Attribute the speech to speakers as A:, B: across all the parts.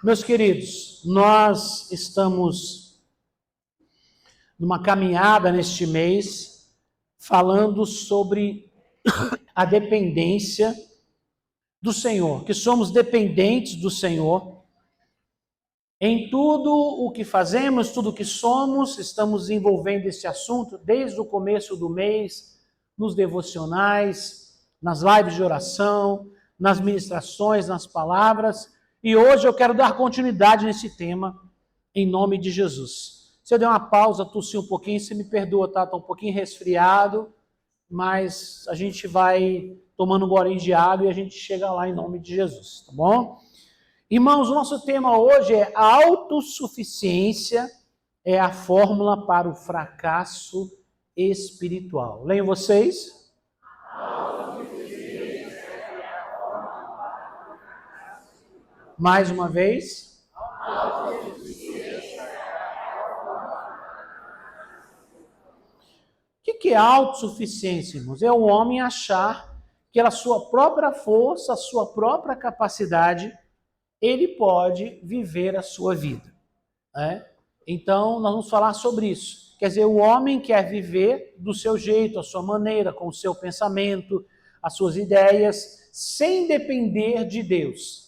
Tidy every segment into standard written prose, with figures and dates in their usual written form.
A: Meus queridos, nós estamos numa caminhada neste mês falando sobre a dependência do Senhor, que somos dependentes do Senhor em tudo o que fazemos, tudo o que somos. Estamos envolvendo esse assunto desde o começo do mês, nos devocionais, nas lives de oração, nas ministrações, nas palavras. E hoje eu quero dar continuidade nesse tema, em nome de Jesus. Se eu der uma pausa, tossi um pouquinho, você me perdoa, tá? Estou um pouquinho resfriado, mas a gente vai tomando um golinho de água e a gente chega lá em nome de Jesus, tá bom? Irmãos, o nosso tema hoje é a autossuficiência é a fórmula para o fracasso espiritual. Leiam vocês. Mais uma vez. O que é autossuficiência, irmãos? É o homem achar que a sua própria força, a sua própria capacidade, ele pode viver a sua vida. Né? Então, nós vamos falar sobre isso. Quer dizer, o homem quer viver do seu jeito, a sua maneira, com o seu pensamento, as suas ideias, sem depender de Deus.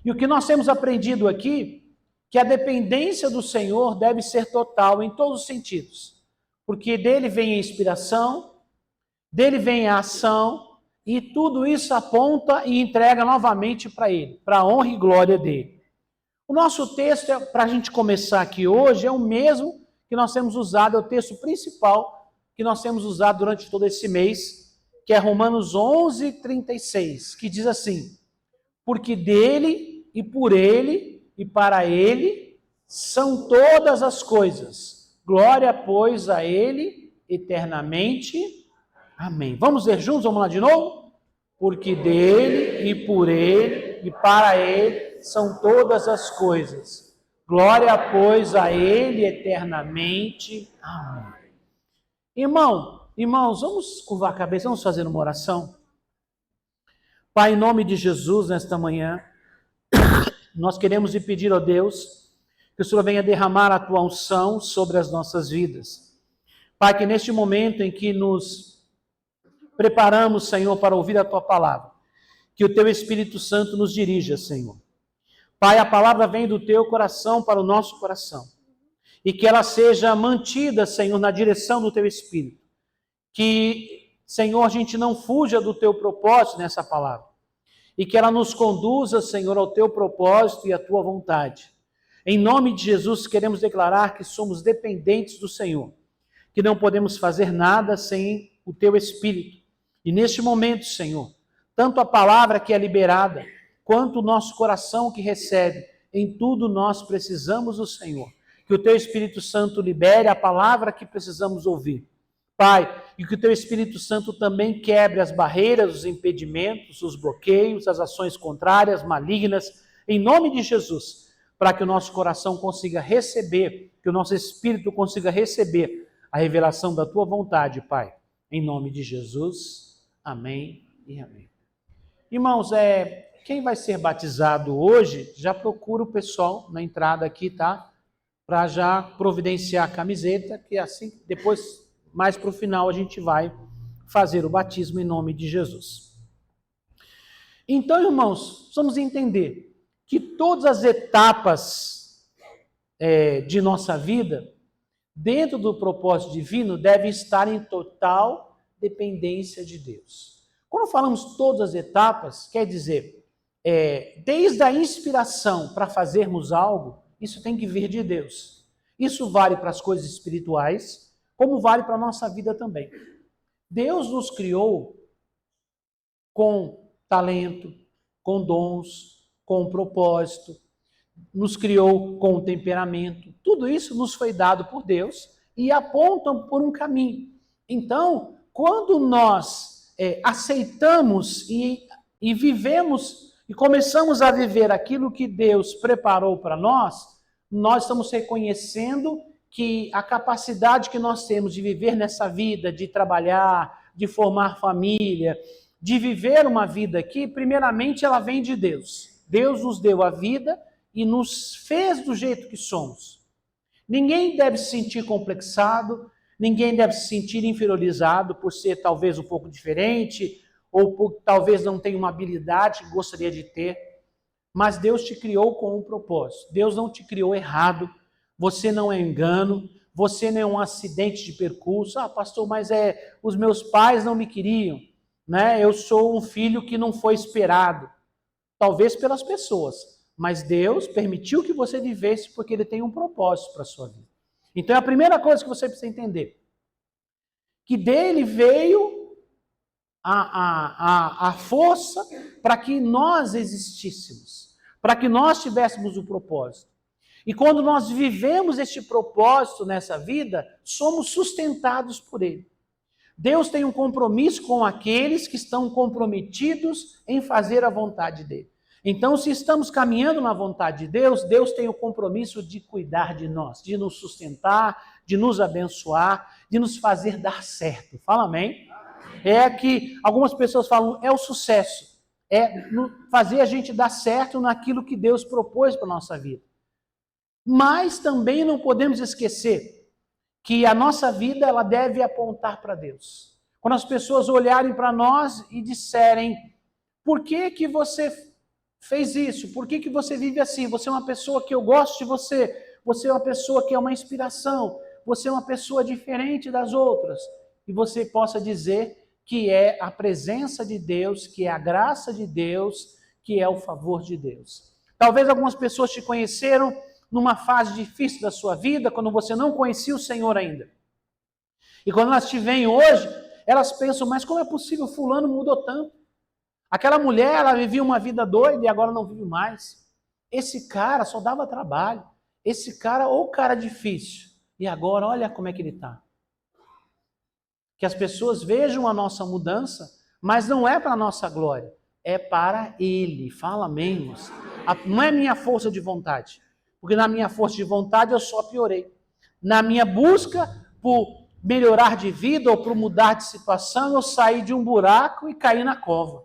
A: E o que nós temos aprendido aqui, que a dependência do Senhor deve ser total em todos os sentidos. Porque dele vem a inspiração, dele vem a ação, e tudo isso aponta e entrega novamente para ele, para a honra e glória dele. O nosso texto, para a gente começar aqui hoje, é o mesmo que nós temos usado, é o texto principal que nós temos usado durante todo esse mês, que é Romanos 11, 36, que diz assim: porque dele e por ele e para ele são todas as coisas. Glória, pois, a ele eternamente. Amém. Vamos ler juntos? Vamos lá de novo? Porque dele e por ele e para ele são todas as coisas. Glória, pois, a ele eternamente. Amém. Irmãos, vamos curvar a cabeça, vamos fazer uma oração. Pai, em nome de Jesus, nesta manhã, nós queremos lhe pedir, ó Deus, que o Senhor venha derramar a tua unção sobre as nossas vidas. Pai, que neste momento em que nos preparamos, Senhor, para ouvir a tua palavra, que o teu Espírito Santo nos dirija, Senhor. Pai, a palavra vem do teu coração para o nosso coração, e que ela seja mantida, Senhor, na direção do teu Espírito. Que, Senhor, a gente não fuja do teu propósito nessa palavra, e que ela nos conduza, Senhor, ao teu propósito e à tua vontade. Em nome de Jesus, queremos declarar que somos dependentes do Senhor, que não podemos fazer nada sem o teu Espírito. E neste momento, Senhor, tanto a palavra que é liberada, quanto o nosso coração que recebe, em tudo nós precisamos do Senhor. Que o teu Espírito Santo libere a palavra que precisamos ouvir. Pai, e que o teu Espírito Santo também quebre as barreiras, os impedimentos, os bloqueios, as ações contrárias, malignas, em nome de Jesus, para que o nosso coração consiga receber, que o nosso espírito consiga receber a revelação da tua vontade, Pai. Em nome de Jesus, amém e amém. Irmãos, quem vai ser batizado hoje, já procura o pessoal na entrada aqui, tá? Para já providenciar a camiseta, que assim, depois, mais para o final, a gente vai fazer o batismo em nome de Jesus. Então, irmãos, vamos entender que todas as etapas de nossa vida, dentro do propósito divino, devem estar em total dependência de Deus. Quando falamos todas as etapas, quer dizer, desde a inspiração para fazermos algo, isso tem que vir de Deus. Isso vale para as coisas espirituais, como vale para a nossa vida também. Deus nos criou com talento, com dons, com propósito, nos criou com temperamento. Tudo isso nos foi dado por Deus e apontam por um caminho. Então, quando nós aceitamos e vivemos e começamos a viver aquilo que Deus preparou para nós estamos reconhecendo que a capacidade que nós temos de viver nessa vida, de trabalhar, de formar família, de viver uma vida aqui, primeiramente ela vem de Deus. Deus nos deu a vida e nos fez do jeito que somos. Ninguém deve se sentir complexado, ninguém deve se sentir inferiorizado por ser talvez um pouco diferente, ou por talvez não tenha uma habilidade que gostaria de ter. Mas Deus te criou com um propósito. Deus não te criou errado. Você não é engano. Você não é um acidente de percurso. Ah, pastor, mas os meus pais não me queriam, né? Eu sou um filho que não foi esperado. Talvez pelas pessoas, mas Deus permitiu que você vivesse porque Ele tem um propósito para a sua vida. Então é a primeira coisa que você precisa entender. Que dele veio a força para que nós existíssemos, para que nós tivéssemos o propósito. E quando nós vivemos este propósito nessa vida, somos sustentados por Ele. Deus tem um compromisso com aqueles que estão comprometidos em fazer a vontade dele. Então, se estamos caminhando na vontade de Deus, Deus tem o compromisso de cuidar de nós, de nos sustentar, de nos abençoar, de nos fazer dar certo. Fala amém? É que algumas pessoas falam, é o sucesso, é fazer a gente dar certo naquilo que Deus propôs para a nossa vida. Mas também não podemos esquecer que a nossa vida ela deve apontar para Deus. Quando as pessoas olharem para nós e disserem, por que que você fez isso? Por que que você vive assim? Você é uma pessoa que eu gosto de você. Você é uma pessoa que é uma inspiração. Você é uma pessoa diferente das outras. E você possa dizer que é a presença de Deus, que é a graça de Deus, que é o favor de Deus. Talvez algumas pessoas te conheceram numa fase difícil da sua vida, quando você não conhecia o Senhor ainda. E quando elas te veem hoje, elas pensam, mas como é possível fulano mudou tanto? Aquela mulher, ela vivia uma vida doida e agora não vive mais. Esse cara só dava trabalho. Esse cara, ou cara difícil. E agora, olha como é que ele está. Que as pessoas vejam a nossa mudança, mas não é para a nossa glória, é para Ele. Fala amém, irmãos. Não é minha força de vontade. Porque na minha força de vontade eu só piorei. Na minha busca por melhorar de vida ou por mudar de situação, eu saí de um buraco e caí na cova.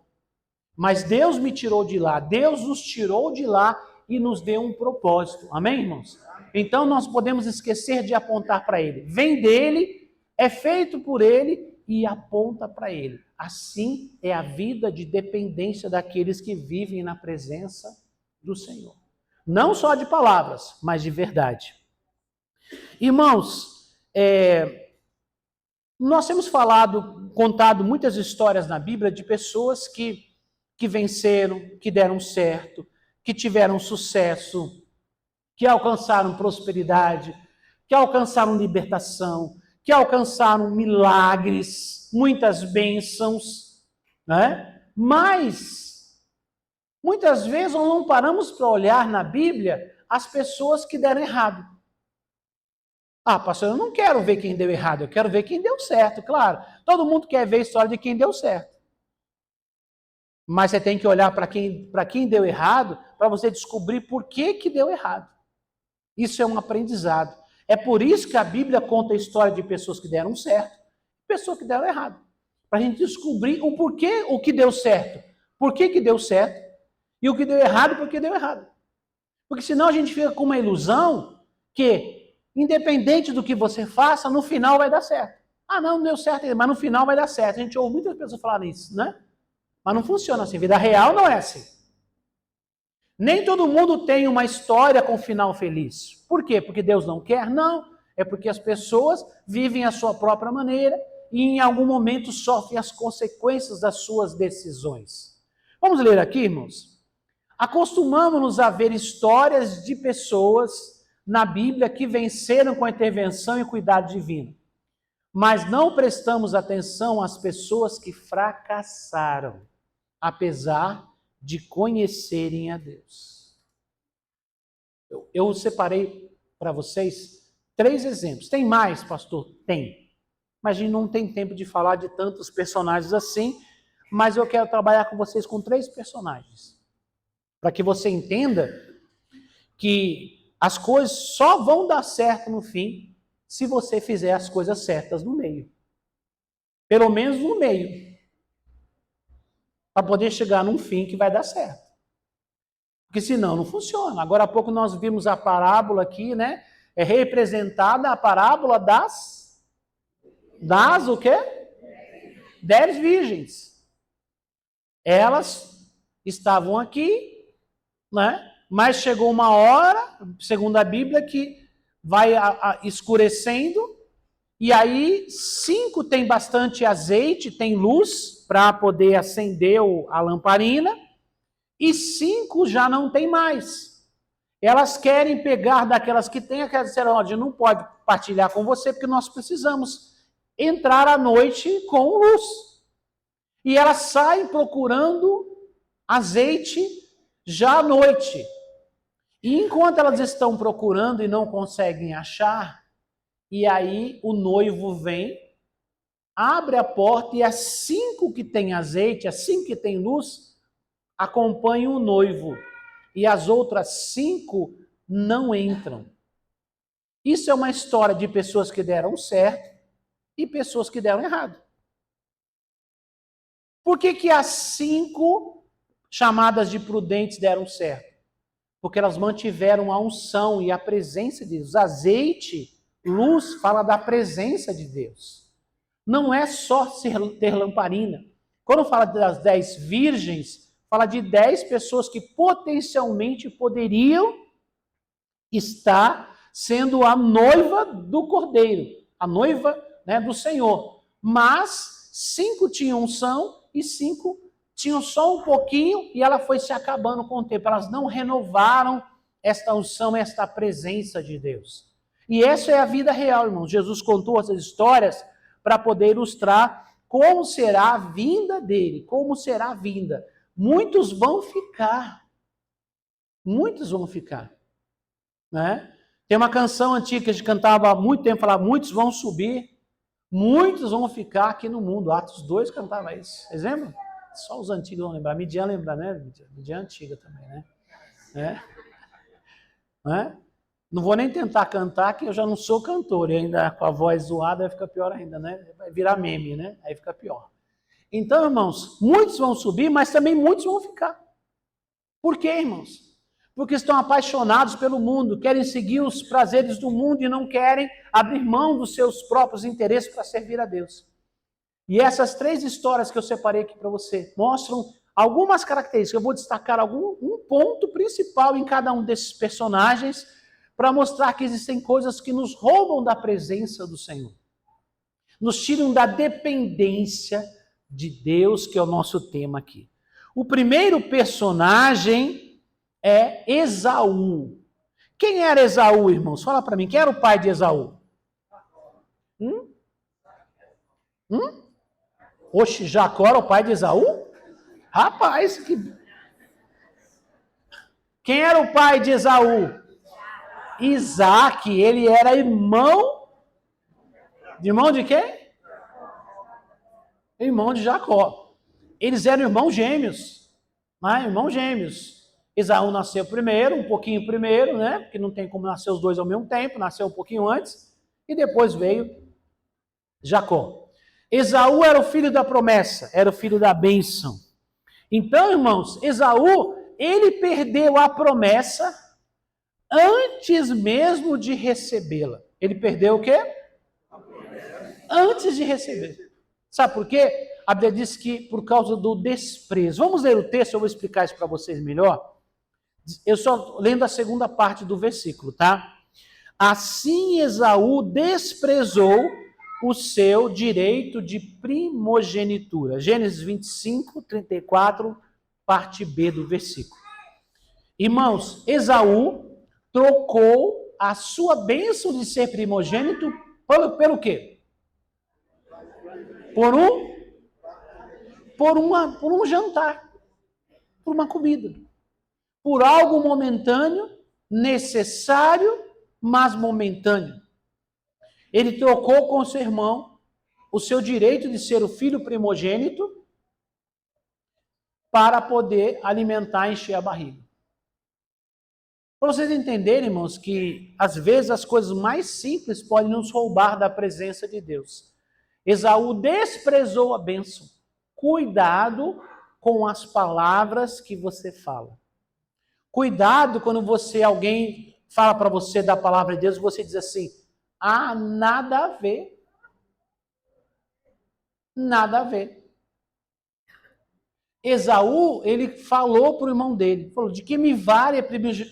A: Mas Deus me tirou de lá, Deus nos tirou de lá e nos deu um propósito. Amém, irmãos? Então nós podemos esquecer de apontar para Ele. Vem dEle, é feito por Ele e aponta para Ele. Assim é a vida de dependência daqueles que vivem na presença do Senhor. Não só de palavras, mas de verdade. Irmãos, nós temos contado muitas histórias na Bíblia de pessoas que venceram, que deram certo, que tiveram sucesso, que alcançaram prosperidade, que alcançaram libertação, que alcançaram milagres, muitas bênçãos, né? Mas muitas vezes nós não paramos para olhar na Bíblia as pessoas que deram errado. Ah, pastor, eu não quero ver quem deu errado, eu quero ver quem deu certo, claro. Todo mundo quer ver a história de quem deu certo. Mas você tem que olhar para quem deu errado, para você descobrir por que deu errado. Isso é um aprendizado. É por isso que a Bíblia conta a história de pessoas que deram certo e pessoas que deram errado. Para a gente descobrir o porquê, o que deu certo. Por que deu certo? E o que deu errado, por que deu errado. Porque senão a gente fica com uma ilusão que, independente do que você faça, no final vai dar certo. Ah, não deu certo, mas no final vai dar certo. A gente ouve muitas pessoas falarem isso, né? Mas não funciona assim. Vida real não é assim. Nem todo mundo tem uma história com final feliz. Por quê? Porque Deus não quer? Não. É porque as pessoas vivem a sua própria maneira e em algum momento sofrem as consequências das suas decisões. Vamos ler aqui, irmãos? Acostumamos-nos a ver histórias de pessoas na Bíblia que venceram com a intervenção e cuidado divino. Mas não prestamos atenção às pessoas que fracassaram, apesar de conhecerem a Deus. Eu separei para vocês 3 exemplos. Tem mais, pastor? Tem. Mas a gente não tem tempo de falar de tantos personagens assim, mas eu quero trabalhar com vocês com 3 personagens. Para que você entenda que as coisas só vão dar certo no fim se você fizer as coisas certas no meio. Pelo menos no meio. Para poder chegar num fim que vai dar certo. Porque senão não funciona. Agora há pouco nós vimos a parábola aqui, né? É representada a parábola das o quê? 10 virgens. Elas estavam aqui, né? Mas chegou uma hora, segundo a Bíblia, que vai escurecendo, e aí 5 tem bastante azeite, tem luz para poder acender a lamparina, e 5 já não tem mais. Elas querem pegar daquelas que têm, aquelas disseram, ó, a gente não pode partilhar com você, porque nós precisamos entrar à noite com luz. E elas saem procurando azeite já à noite. E enquanto elas estão procurando e não conseguem achar, e aí o noivo vem, abre a porta e as 5 que têm azeite, as 5 que têm luz, acompanham o noivo. E as outras 5 não entram. Isso é uma história de pessoas que deram certo e pessoas que deram errado. Por que as 5 chamadas de prudentes deram certo? Porque elas mantiveram a unção e a presença de Deus. Azeite, luz, fala da presença de Deus. Não é só ter lamparina. Quando fala das 10 virgens, fala de 10 pessoas que potencialmente poderiam estar sendo a noiva do Cordeiro, a noiva, né, do Senhor. Mas 5 tinham unção e 5 tinham só um pouquinho, e ela foi se acabando com o tempo. Elas não renovaram esta unção, esta presença de Deus. E essa é a vida real, irmãos. Jesus contou essas histórias para poder ilustrar como será a vinda dele, como será a vinda. Muitos vão ficar. Muitos vão ficar. Né? Tem uma canção antiga que a gente cantava há muito tempo, falava, muitos vão subir, muitos vão ficar aqui no mundo. Atos 2 cantava isso. Vocês lembram? Só os antigos vão lembrar. Midian lembra, né? Midian é antiga também, né? É? Não vou nem tentar cantar, que eu já não sou cantor, e ainda com a voz zoada vai ficar pior ainda, né? Vai virar meme, né? Aí fica pior. Então, irmãos, muitos vão subir, mas também muitos vão ficar. Por quê, irmãos? Porque estão apaixonados pelo mundo, querem seguir os prazeres do mundo e não querem abrir mão dos seus próprios interesses para servir a Deus. E essas 3 histórias que eu separei aqui para você mostram algumas características. Eu vou destacar um ponto principal em cada um desses personagens para mostrar que existem coisas que nos roubam da presença do Senhor. Nos tiram da dependência de Deus, que é o nosso tema aqui. O primeiro personagem é Esaú. Quem era Esaú, irmãos? Fala para mim, quem era o pai de Esaú? Oxe, Jacó era o pai de Esaú? Rapaz, quem era o pai de Esaú? Isaac, ele era irmão de quem? Irmão de Jacó. Eles eram irmãos gêmeos, né? Irmãos gêmeos. Esaú nasceu primeiro, um pouquinho primeiro, né? Porque não tem como nascer os dois ao mesmo tempo, nasceu um pouquinho antes, e depois veio Jacó. Esaú era o filho da promessa, era o filho da bênção. Então, irmãos, Esaú, ele perdeu a promessa antes mesmo de recebê-la. Ele perdeu o quê? Antes de receber. Sabe por quê? A Bíblia diz que por causa do desprezo. Vamos ler o texto, eu vou explicar isso para vocês melhor. Eu só lendo a segunda parte do versículo, tá? Assim Esaú desprezou o seu direito de primogenitura. Gênesis 25, 34, parte B do versículo. Irmãos, Esaú trocou a sua bênção de ser primogênito pelo quê? Por um jantar, por uma comida, por algo momentâneo, necessário, mas momentâneo. Ele trocou com seu irmão o seu direito de ser o filho primogênito para poder alimentar e encher a barriga. Para vocês entenderem, irmãos, que às vezes as coisas mais simples podem nos roubar da presença de Deus. Esaú desprezou a bênção. Cuidado com as palavras que você fala. Cuidado quando alguém fala para você da palavra de Deus e você diz assim, nada a ver. Nada a ver. Esaú, ele falou para o irmão dele, falou, de que me vale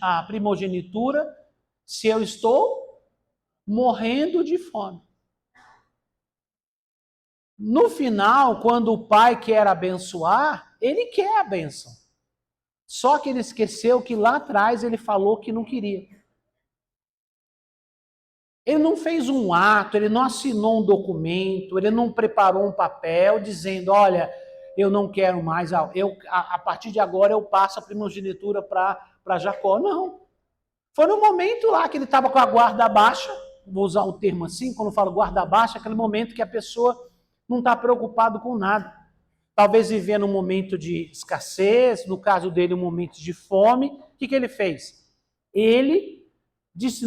A: a primogenitura se eu estou morrendo de fome? No final, quando o pai quer abençoar, ele quer a bênção. Só que ele esqueceu que lá atrás ele falou que não queria. Ele não fez um ato, ele não assinou um documento, ele não preparou um papel dizendo, olha, eu não quero mais, a partir de agora eu passo a primogenitura para Jacó. Não. Foi no momento lá que ele estava com a guarda baixa, vou usar o termo assim, quando eu falo guarda baixa, aquele momento que a pessoa não está preocupado com nada. Talvez vivendo um momento de escassez, no caso dele um momento de fome. O que ele fez? Ele disse,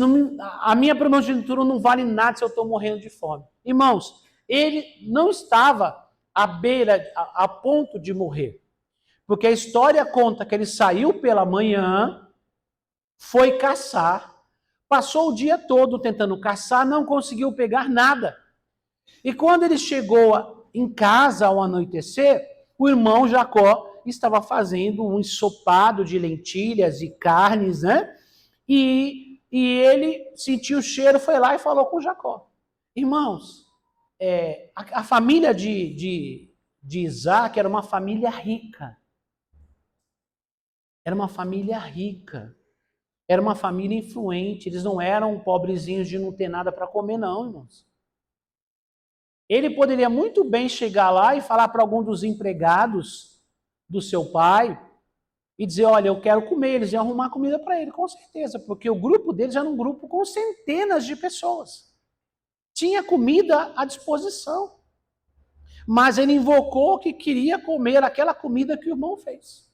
A: a minha primogenitura não vale nada se eu estou morrendo de fome. Irmãos, ele não estava à beira, a ponto de morrer. Porque a história conta que ele saiu pela manhã, foi caçar, passou o dia todo tentando caçar, não conseguiu pegar nada. E quando ele chegou em casa ao anoitecer, o irmão Jacó estava fazendo um ensopado de lentilhas e carnes, né? E ele sentiu o cheiro, foi lá e falou com Jacó. Irmãos, a família de Isaac era uma família rica. Era uma família rica. Era uma família influente. Eles não eram pobrezinhos de não ter nada para comer, não, irmãos. Ele poderia muito bem chegar lá e falar para algum dos empregados do seu pai e dizer, olha, eu quero comer. Eles iam arrumar comida para ele, com certeza, porque o grupo deles era um grupo com centenas de pessoas. Tinha comida à disposição. Mas ele invocou que queria comer aquela comida que o irmão fez.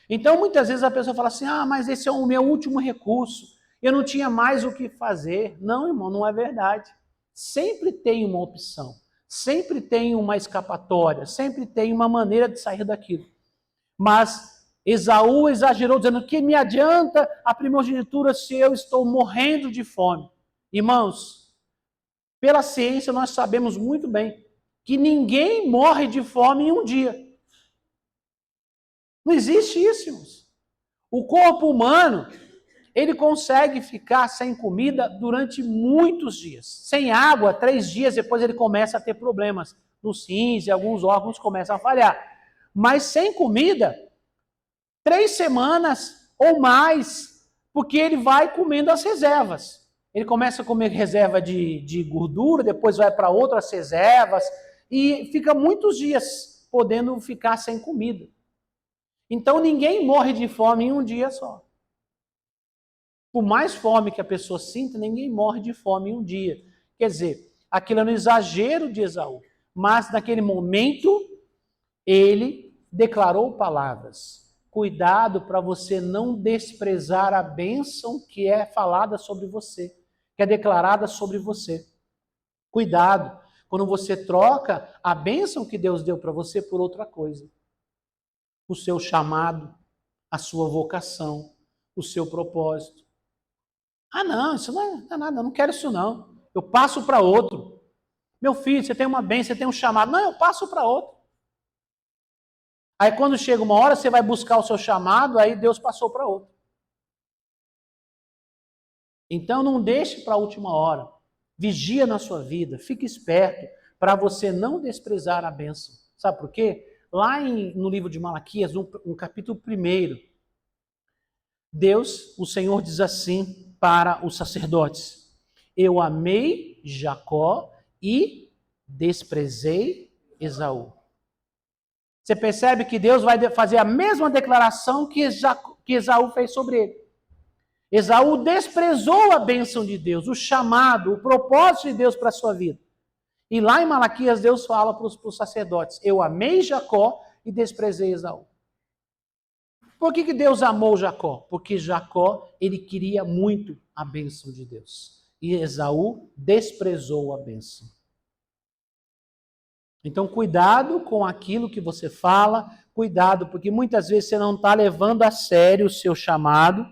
A: Então, muitas vezes a pessoa fala assim, mas esse é o meu último recurso. Eu não tinha mais o que fazer. Não, irmão, não é verdade. Sempre tem uma opção. Sempre tem uma escapatória. Sempre tem uma maneira de sair daquilo. Mas Esaú exagerou, dizendo, que me adianta a primogenitura se eu estou morrendo de fome? Irmãos, pela ciência nós sabemos muito bem que ninguém morre de fome em um dia. Não existe isso, irmãos. O corpo humano, ele consegue ficar sem comida durante muitos dias. Sem água, 3 dias, depois ele começa a ter problemas nos rins e alguns órgãos começam a falhar. Mas sem comida, 3 semanas ou mais, porque ele vai comendo as reservas. Ele começa a comer reserva de gordura, depois vai para outras reservas, e fica muitos dias podendo ficar sem comida. Então ninguém morre de fome em um dia só. Por mais fome que a pessoa sinta, ninguém morre de fome em um dia. Quer dizer, aquilo é um exagero de Esaú. Mas naquele momento, ele declarou palavras. Cuidado para você não desprezar a bênção que é falada sobre você, que é declarada sobre você. Cuidado quando você troca a bênção que Deus deu para você por outra coisa. O seu chamado, a sua vocação, o seu propósito. Não, isso não é nada, eu não quero isso não. Eu passo para outro. Meu filho, você tem uma bênção, você tem um chamado. Não, eu passo para outro. Aí quando chega uma hora, você vai buscar o seu chamado, aí Deus passou para outro. Então não deixe para a última hora. Vigia na sua vida, fique esperto para você não desprezar a bênção. Sabe por quê? Lá no livro de Malaquias, no capítulo 1, Deus, o Senhor diz assim para os sacerdotes: eu amei Jacó e desprezei Esaú. Você percebe que Deus vai fazer a mesma declaração que Esaú fez sobre ele. Esaú desprezou a bênção de Deus, o chamado, o propósito de Deus para a sua vida. E lá em Malaquias, Deus fala para os sacerdotes: eu amei Jacó e desprezei Esaú. Por que Deus amou Jacó? Porque Jacó, ele queria muito a bênção de Deus. E Esaú desprezou a bênção. Então, cuidado com aquilo que você fala, cuidado, porque muitas vezes você não está levando a sério o seu chamado,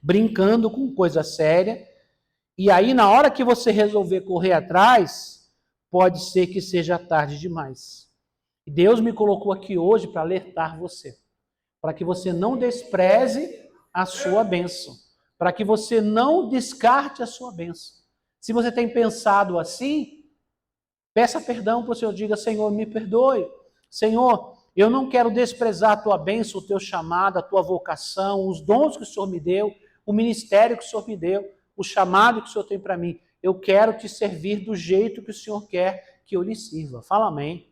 A: brincando com coisa séria, e aí na hora que você resolver correr atrás, pode ser que seja tarde demais. E Deus me colocou aqui hoje para alertar você, para que você não despreze a sua bênção, para que você não descarte a sua bênção. Se você tem pensado assim, peça perdão para o Senhor, diga: Senhor, me perdoe. Senhor, eu não quero desprezar a tua bênção, o teu chamado, a tua vocação, os dons que o Senhor me deu, o ministério que o Senhor me deu, o chamado que o Senhor tem para mim. Eu quero te servir do jeito que o Senhor quer que eu lhe sirva. Fala amém.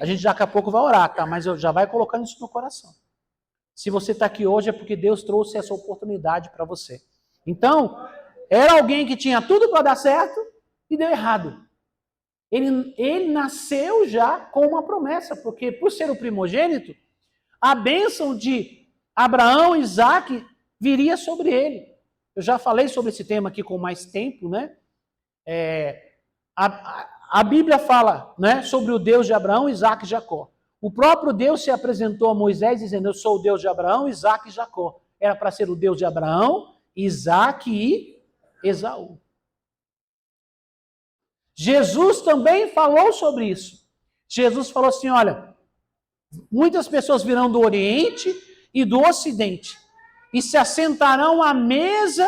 A: A gente daqui a pouco vai orar, tá? Mas já vai colocando isso no coração. Se você está aqui hoje é porque Deus trouxe essa oportunidade para você. Então, era alguém que tinha tudo para dar certo e deu errado. Ele nasceu já com uma promessa, porque por ser o primogênito, a bênção de Abraão e Isaac viria sobre ele. Eu já falei sobre esse tema aqui com mais tempo, né? A Bíblia fala, né, sobre o Deus de Abraão, Isaac e Jacó. O próprio Deus se apresentou a Moisés dizendo: eu sou o Deus de Abraão, Isaac e Jacó. Era para ser o Deus de Abraão, Isaac e Esaú. Jesus também falou sobre isso. Jesus falou assim: olha, muitas pessoas virão do Oriente e do Ocidente e se assentarão à mesa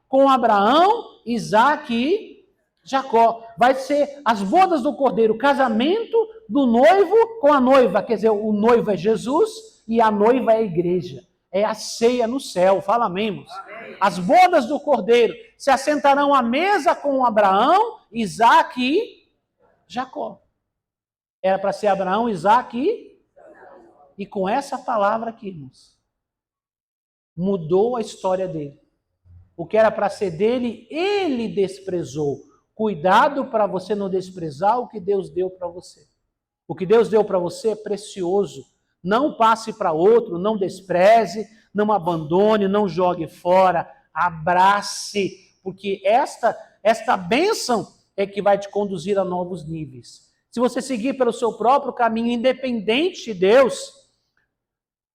A: com Abraão, Isaac e Jacó. Vai ser as bodas do Cordeiro, o casamento do noivo com a noiva. Quer dizer, o noivo é Jesus e a noiva é a igreja. É a ceia no céu. Fala amém, irmãos. Amém. As bodas do Cordeiro se assentarão à mesa com Abraão, Isaac e Jacó. Era para ser Abraão, Isaac e com essa palavra aqui, irmãos, mudou a história dele. O que era para ser dele, ele desprezou. Cuidado para você não desprezar o que Deus deu para você. O que Deus deu para você é precioso. Não passe para outro, não despreze, não abandone, não jogue fora, abrace, porque esta bênção é que vai te conduzir a novos níveis. Se você seguir pelo seu próprio caminho, independente de Deus,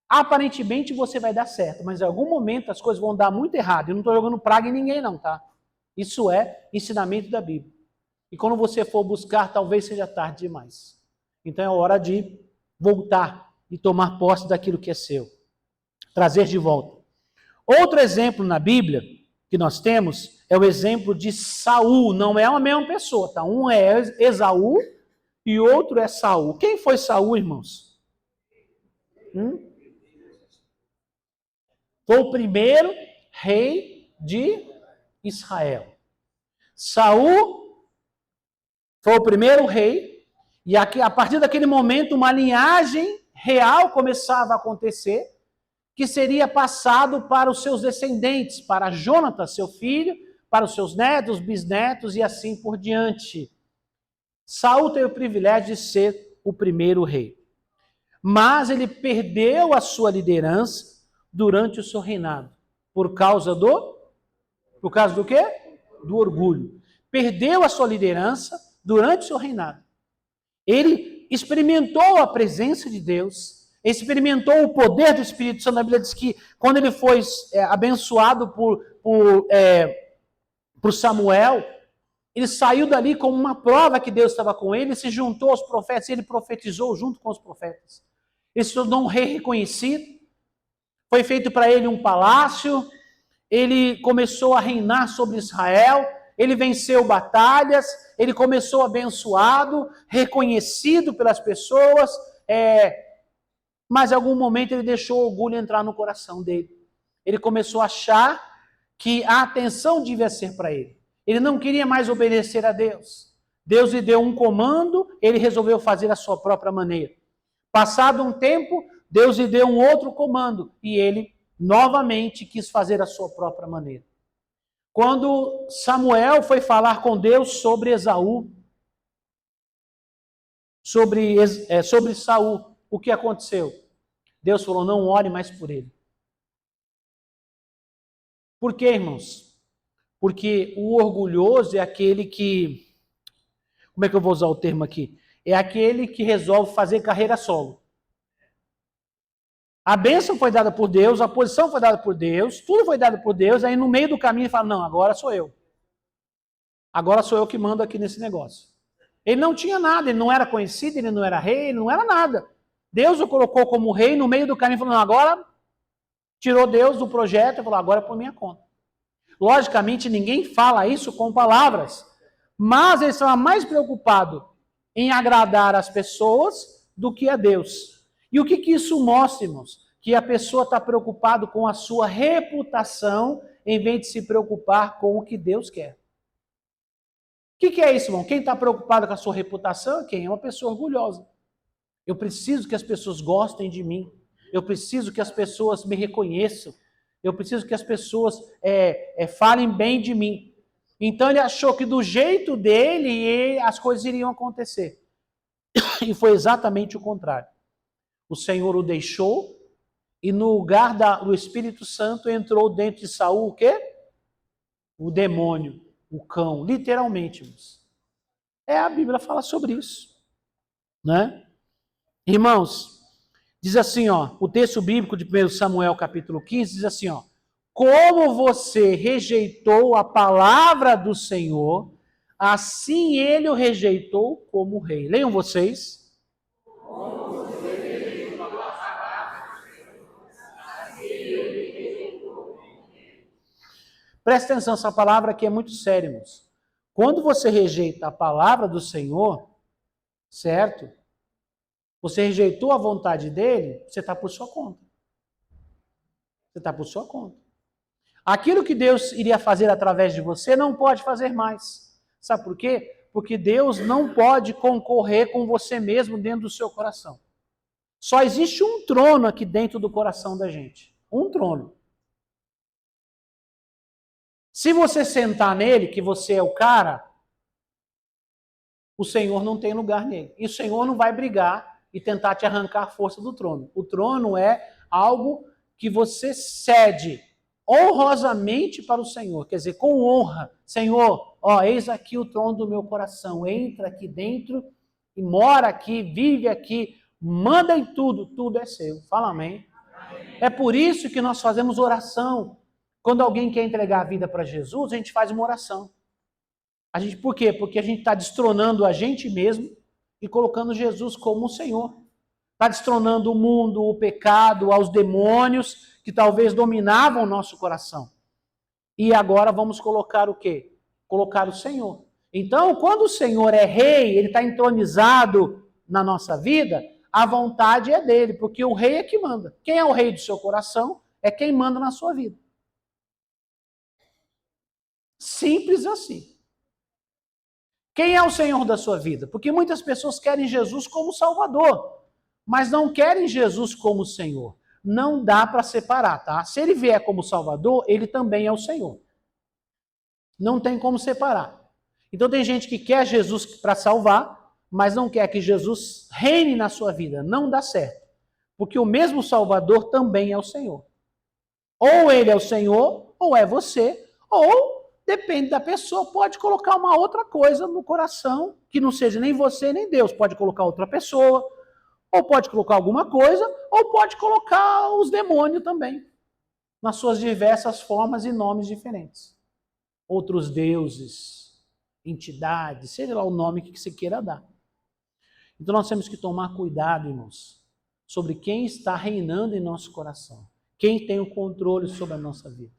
A: aparentemente você vai dar certo, mas em algum momento as coisas vão dar muito errado. Eu não estou jogando praga em ninguém não, tá? Isso é ensinamento da Bíblia. E quando você for buscar, talvez seja tarde demais. Então é hora de voltar e tomar posse daquilo que é seu. Trazer de volta. Outro exemplo na Bíblia que nós temos é o exemplo de Saul. Não é a mesma pessoa, tá? Um é Esaú e outro é Saul. Quem foi Saul, irmãos? Foi o primeiro rei de Israel. Saul foi o primeiro rei, e aqui, a partir daquele momento uma linhagem real começava a acontecer, que seria passado para os seus descendentes, para Jonatas, seu filho, para os seus netos, bisnetos e assim por diante. Saul teve o privilégio de ser o primeiro rei, mas ele perdeu a sua liderança durante o seu reinado, por causa do quê? Do orgulho. Perdeu a sua liderança durante o seu reinado. Ele experimentou a presença de Deus, experimentou o poder do Espírito Santo. A Bíblia diz que quando ele foi abençoado por Samuel, ele saiu dali como uma prova que Deus estava com ele, se juntou aos profetas e ele profetizou junto com os profetas. Ele se tornou um rei reconhecido, foi feito para ele um palácio, ele começou a reinar sobre Israel, ele venceu batalhas, ele começou abençoado, reconhecido pelas pessoas, mas em algum momento ele deixou o orgulho entrar no coração dele. Ele começou a achar que a atenção devia ser para ele. Ele não queria mais obedecer a Deus. Deus lhe deu um comando, ele resolveu fazer a sua própria maneira. Passado um tempo, Deus lhe deu um outro comando e ele novamente quis fazer a sua própria maneira. Quando Samuel foi falar com Deus sobre Esaú, sobre Saul, o que aconteceu? Deus falou: não ore mais por ele. Por quê, irmãos? Porque o orgulhoso é aquele como é que eu vou usar o termo aqui? É aquele que resolve fazer carreira solo. A bênção foi dada por Deus, a posição foi dada por Deus, tudo foi dado por Deus, aí no meio do caminho ele fala, não, agora sou eu. Agora sou eu que mando aqui nesse negócio. Ele não tinha nada, ele não era conhecido, ele não era rei, ele não era nada. Deus o colocou como rei, no meio do caminho falou, não, agora tirou Deus do projeto e falou, agora é por minha conta. Logicamente, ninguém fala isso com palavras, mas ele estava mais preocupado em agradar as pessoas do que a Deus. E o que isso mostra, irmãos? Que a pessoa está preocupada com a sua reputação, em vez de se preocupar com o que Deus quer. O que é isso, irmão? Quem está preocupado com a sua reputação é quem? É uma pessoa orgulhosa. Eu preciso que as pessoas gostem de mim. Eu preciso que as pessoas me reconheçam. Eu preciso que as pessoas falem bem de mim. Então ele achou que do jeito dele as coisas iriam acontecer. E foi exatamente o contrário. O Senhor o deixou e no lugar do Espírito Santo entrou dentro de Saul o quê? O demônio, o cão, literalmente. A Bíblia fala sobre isso. Né? Irmãos, diz assim, o texto bíblico de 1 Samuel capítulo 15 diz assim, como você rejeitou a palavra do Senhor, assim ele o rejeitou como rei. Leiam vocês. Como você rejeitou a palavra do Senhor, assim ele o rejeitou como rei. Presta atenção, essa palavra aqui é muito séria, irmãos. Quando você rejeita a palavra do Senhor, certo? Você rejeitou a vontade dele, você está por sua conta. Você está por sua conta. Aquilo que Deus iria fazer através de você, não pode fazer mais. Sabe por quê? Porque Deus não pode concorrer com você mesmo dentro do seu coração. Só existe um trono aqui dentro do coração da gente. Um trono. Se você sentar nele, que você é o cara, o Senhor não tem lugar nele. E o Senhor não vai brigar e tentar te arrancar a força do trono. O trono é algo que você cede honrosamente para o Senhor, quer dizer, com honra. Senhor, eis aqui o trono do meu coração, entra aqui dentro e mora aqui, vive aqui, manda em tudo, tudo é seu. Fala amém. É por isso que nós fazemos oração. Quando alguém quer entregar a vida para Jesus, a gente faz uma oração. Por quê? Porque a gente está destronando a gente mesmo e colocando Jesus como o Senhor. Está destronando o mundo, o pecado, aos demônios que talvez dominavam o nosso coração. E agora vamos colocar o quê? Colocar o Senhor. Então, quando o Senhor é rei, ele está entronizado na nossa vida, a vontade é dele, porque o rei é que manda. Quem é o rei do seu coração é quem manda na sua vida. Simples assim. Quem é o Senhor da sua vida? Porque muitas pessoas querem Jesus como Salvador, mas não querem Jesus como Senhor. Não dá para separar, tá? Se ele vier como Salvador, ele também é o Senhor. Não tem como separar. Então tem gente que quer Jesus para salvar, mas não quer que Jesus reine na sua vida. Não dá certo. Porque o mesmo Salvador também é o Senhor. Ou ele é o Senhor, ou é você, ou depende da pessoa, pode colocar uma outra coisa no coração, que não seja nem você nem Deus. Pode colocar outra pessoa, ou pode colocar alguma coisa, ou pode colocar os demônios também, nas suas diversas formas e nomes diferentes. Outros deuses, entidades, seja lá o nome que você queira dar. Então nós temos que tomar cuidado, irmãos, sobre quem está reinando em nosso coração. Quem tem o controle sobre a nossa vida.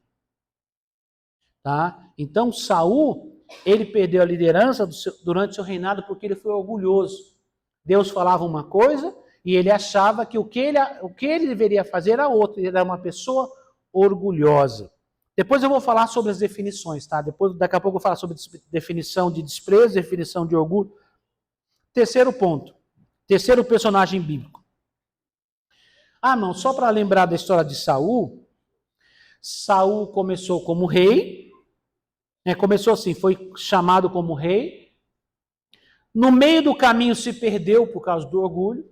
A: Tá? Então Saul, ele perdeu a liderança durante seu reinado porque ele foi orgulhoso. Deus falava uma coisa e ele achava que o que ele deveria fazer era outro. Ele era uma pessoa orgulhosa. Depois eu vou falar sobre as definições, tá? Daqui a pouco eu vou falar sobre definição de desprezo, definição de orgulho. Terceiro ponto. Terceiro personagem bíblico. Não, só para lembrar da história de Saul. Saul começou como rei. Começou assim, foi chamado como rei. No meio do caminho se perdeu por causa do orgulho.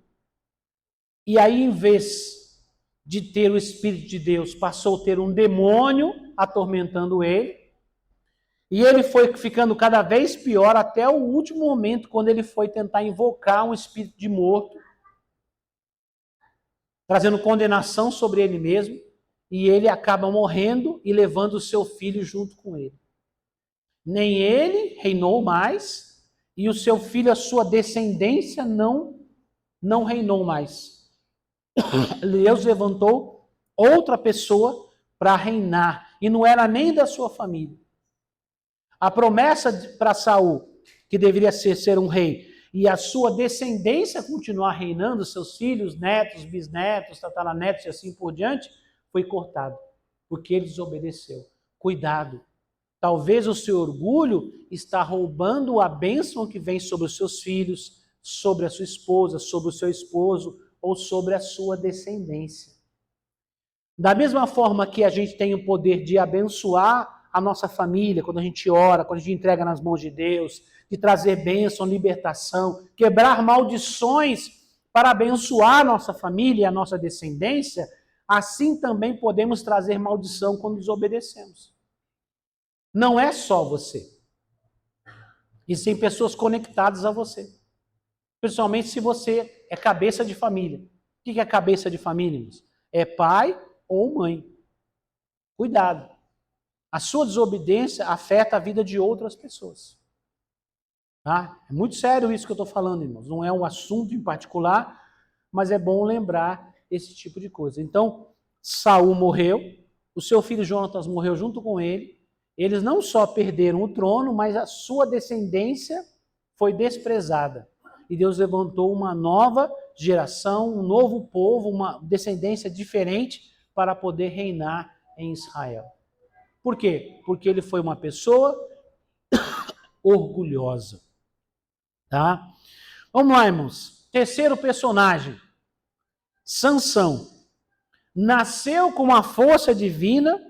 A: E aí, em vez de ter o Espírito de Deus, passou a ter um demônio atormentando ele. E ele foi ficando cada vez pior até o último momento, quando ele foi tentar invocar um espírito de morto. trazendo condenação sobre ele mesmo, e ele acaba morrendo e levando o seu filho junto com ele. Nem ele reinou mais, e o seu filho, a sua descendência, não reinou mais. Deus levantou outra pessoa para reinar, e não era nem da sua família. A promessa para Saul, que deveria ser um rei, e a sua descendência continuar reinando, seus filhos, netos, bisnetos, tataranetos e assim por diante, foi cortado, porque ele desobedeceu. Cuidado. Talvez o seu orgulho está roubando a bênção que vem sobre os seus filhos, sobre a sua esposa, sobre o seu esposo ou sobre a sua descendência. Da mesma forma que a gente tem o poder de abençoar a nossa família, quando a gente ora, quando a gente entrega nas mãos de Deus, de trazer bênção, libertação, quebrar maldições para abençoar a nossa família e a nossa descendência, assim também podemos trazer maldição quando desobedecemos. Não é só você. Existem pessoas conectadas a você. Principalmente se você é cabeça de família. O que é cabeça de família, irmãos? É pai ou mãe. Cuidado. A sua desobediência afeta a vida de outras pessoas. Tá? É muito sério isso que eu estou falando, irmãos. Não é um assunto em particular, mas é bom lembrar esse tipo de coisa. Então, Saul morreu, o seu filho Jonatas morreu junto com ele. Eles não só perderam o trono, mas a sua descendência foi desprezada. E Deus levantou uma nova geração, um novo povo, uma descendência diferente para poder reinar em Israel. Por quê? Porque ele foi uma pessoa orgulhosa. Tá? Vamos lá, irmãos. Terceiro personagem, Sansão. Nasceu com a força divina,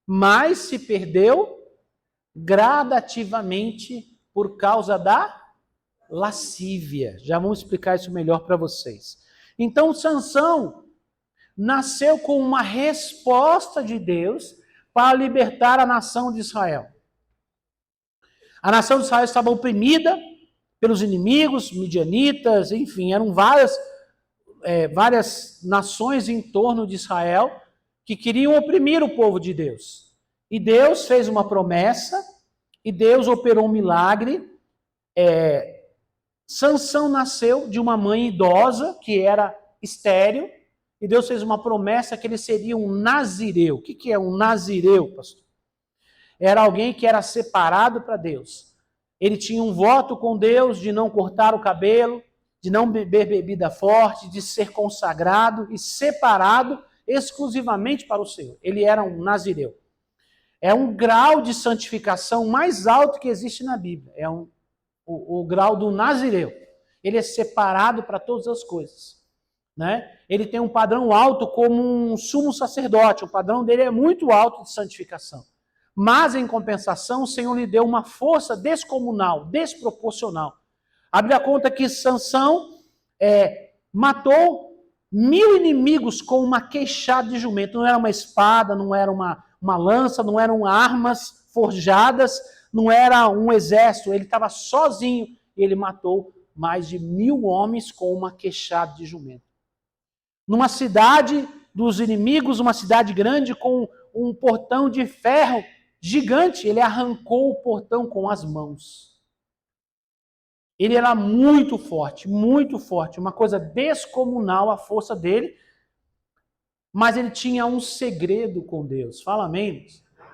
A: mas se perdeu gradativamente por causa da lascívia. Já vamos explicar isso melhor para vocês. Então, Sansão nasceu com uma resposta de Deus para libertar a nação de Israel. A nação de Israel estava oprimida pelos inimigos, midianitas, enfim, eram várias nações em torno de Israel que queriam oprimir o povo de Deus. E Deus fez uma promessa, e Deus operou um milagre. Sansão nasceu de uma mãe idosa, que era estéril, e Deus fez uma promessa que ele seria um nazireu. O que é um nazireu, pastor? Era alguém que era separado para Deus. Ele tinha um voto com Deus de não cortar o cabelo, de não beber bebida forte, de ser consagrado e separado exclusivamente para o Senhor. Ele era um nazireu. É um grau de santificação mais alto que existe na Bíblia. É o grau do nazireu. Ele é separado para todas as coisas. Né? Ele tem um padrão alto como um sumo sacerdote. O padrão dele é muito alto de santificação. Mas, em compensação, o Senhor lhe deu uma força descomunal, desproporcional. A Bíblia conta que Sansão matou 1000 inimigos com uma queixada de jumento. Não era uma espada, não era uma lança, não eram armas forjadas, não era um exército. Ele estava sozinho e ele matou mais de 1000 homens com uma queixada de jumento. Numa cidade dos inimigos, uma cidade grande com um portão de ferro gigante, ele arrancou o portão com as mãos. Ele era muito forte, uma coisa descomunal a força dele, mas ele tinha um segredo com Deus. Fala amém?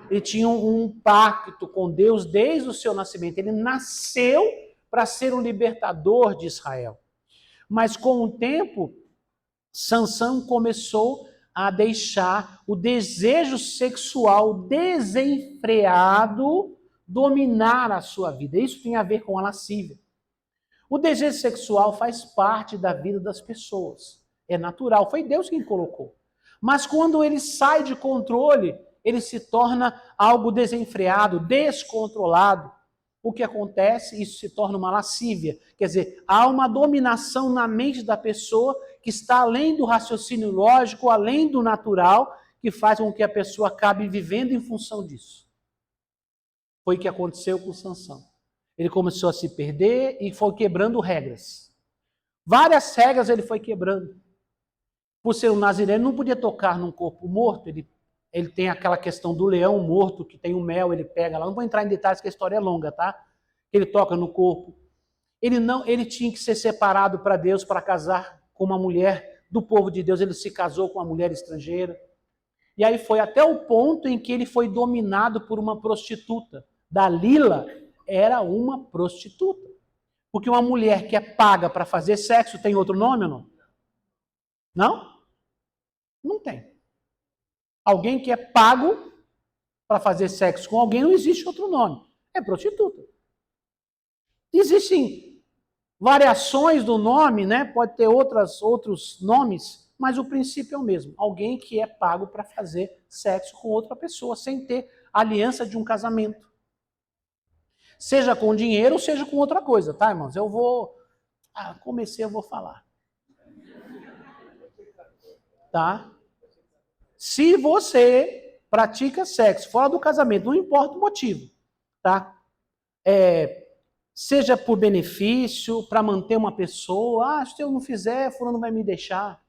A: Ele tinha um pacto com Deus desde o seu nascimento. Ele nasceu para ser o libertador de Israel. Mas com o tempo, Sansão começou a deixar o desejo sexual desenfreado dominar a sua vida. Isso tem a ver com a lascívia. O desejo sexual faz parte da vida das pessoas. É natural, foi Deus quem colocou. Mas quando ele sai de controle, ele se torna algo desenfreado, descontrolado. O que acontece? Isso se torna uma lascívia. Quer dizer, há uma dominação na mente da pessoa que está além do raciocínio lógico, além do natural, que faz com que a pessoa acabe vivendo em função disso. Foi o que aconteceu com Sansão. Ele começou a se perder e foi quebrando regras. Várias regras ele foi quebrando. por ser um nazireno, não podia tocar num corpo morto. Ele tem aquela questão do leão morto, que tem o mel, ele pega lá. Não vou entrar em detalhes, que a história é longa, tá? Ele toca no corpo. Ele tinha que ser separado para Deus, para casar com uma mulher do povo de Deus. Ele se casou com uma mulher estrangeira. E aí foi até o ponto em que ele foi dominado por uma prostituta. Dalila era uma prostituta. Porque uma mulher que é paga para fazer sexo tem outro nome ou não? Não? Não tem. Alguém que é pago para fazer sexo com alguém, não existe outro nome. É prostituta. Existem variações do nome, né? Pode ter outros nomes, mas o princípio é o mesmo. Alguém que é pago para fazer sexo com outra pessoa, sem ter aliança de um casamento. Seja com dinheiro, seja com outra coisa, tá, irmãos? Eu vou falar. Tá? Se você pratica sexo fora do casamento, não importa o motivo, tá? Seja por benefício, para manter uma pessoa, se eu não fizer, fulano vai me deixar,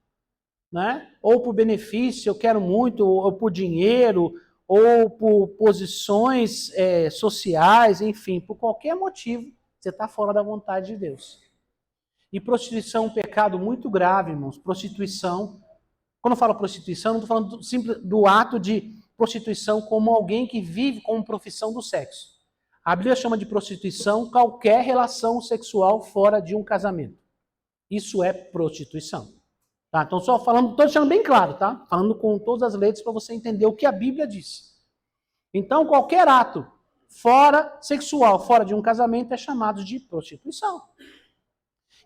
A: né? Ou por benefício, eu quero muito, ou por dinheiro, ou por posições sociais, enfim, por qualquer motivo, você está fora da vontade de Deus. E prostituição é um pecado muito grave, irmãos. Prostituição, quando eu falo prostituição, não estou falando do ato de prostituição como alguém que vive como profissão do sexo. A Bíblia chama de prostituição qualquer relação sexual fora de um casamento. Isso é prostituição. Tá? Então, só falando, estou deixando bem claro, tá? Falando com todas as letras para você entender o que a Bíblia diz. Então, qualquer ato sexual fora de um casamento é chamado de prostituição.